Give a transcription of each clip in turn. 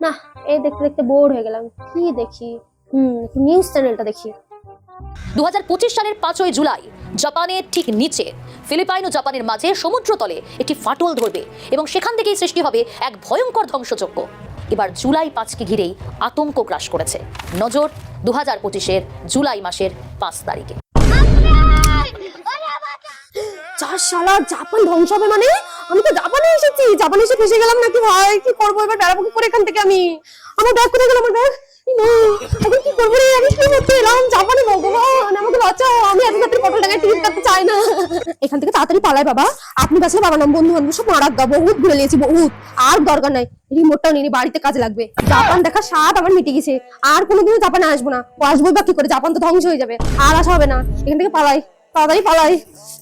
না, এই দেখতে দেখতে বোর হয়ে গেলাম। কি দেখি? নিউজ চ্যানেলটা দেখি। 2025 সালের 5ই জুলাই জাপানের ঠিক নিচে ফিলিপাইন ও জাপানের মাঝে সমুদ্রতলে একটি ফাটল ধরবে এবং সেখান থেকেই সৃষ্টি হবে এক ভয়ঙ্কর ধ্বংসযজ্ঞ। এবার জুলাই 5কে ঘিরেই আতঙ্ক গ্রাস করেছে। নজর 2025-এর জুলাই মাসের 5 তারিখে। শালা জাপান ধ্বংস হবে মানে? আমি তো জাপানে এসেছি, জাপানে এসে ফেসে গেলাম নাকি ভাই? কি করবো এবার? বেড়াবো কি করে এখান থেকে আমি? আমার ব্যাগ কোথায় গেল? আমার ব্যাগ এখন কি করবো রে? আমি কি করতে এলাম জাপানে? ভগবান আমাকে বাঁচাও, আমি এত তাড়াতাড়ি পটল টাকায় টিকিট কাটতে চাই না। এখান থেকে তাড়াতাড়ি পালাই বাবা। আপনি বাঁচলে বাবা নাম, বন্ধু বান্ধব সব মারাক বহুত ঘুরে নিয়েছি বহুত। আর দরকার নাই, রিমোটটাও নিয়ে বাড়িতে কাজে লাগবে। জাপান দেখা স্বাদ আমার মিটে গেছে। আর কোনোদিনও জাপানে আসবো না। ও আসবোই বা কি করে? জাপান তো ধ্বংস হয়ে যাবে, আর আসা হবে না। এখান থেকে পালাই, তাড়াতাড়ি পালাই।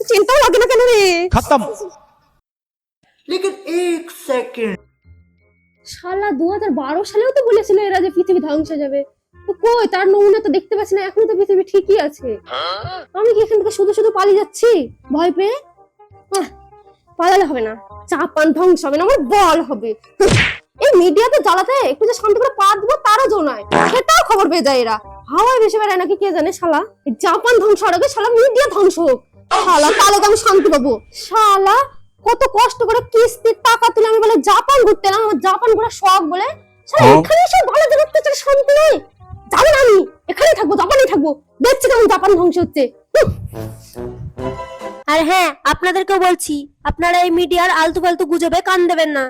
চিন্তাও লাগে না কেন রে? खत्म। लेकिन एक सेकंड, শালা 2012 সালেও তো বলেছিল এরা যে পৃথিবী ধ্বংস হয়ে যাবে। তো কই তার নমুনা তো দেখতে পাচ্ছি না। এখনো তো পৃথিবী ঠিকই আছে। আমি কি এখান থেকে শুধু শুধু পালিয়ে যাচ্ছি ভয় পেয়ে? পালালে হবে না, জাপান ধ্বংস হবে না, আমার বল হবে। এই মিডিয়াতে জ্বালাতে একটু যে শান্তি করে পা দেবো তারও জো নাই, সেটাও খবর পেয়ে যায় এরা। হাওয়ায় ভেসে বেড়ায় নাকি কে জানে। শালা এই জাপান ধ্বংস হওয়ার আগে শালা মিডিয়া ধ্বংস হোক। শালা তাহলে তো আমি শান্তি পাবো। শালা কত কষ্ট করে কিস্তির টাকা তুলে আমি বলে জাপান ঘুরতে এলাম, আমার জাপান ঘোরার শখ বলে। শালা এখানে সব ভালো জায়গা তো শান্তি নেই। যাবো না আমি, এখানেই থাকবো, জাপানেই থাকবো। দেখছি কেমন জাপান ধ্বংস হচ্ছে। আর হ্যাঁ, আপনাদেরকেও বলছি, আপনারা এই মিডিয়ার আলতু ফালতু গুজবে কান দেবেন না।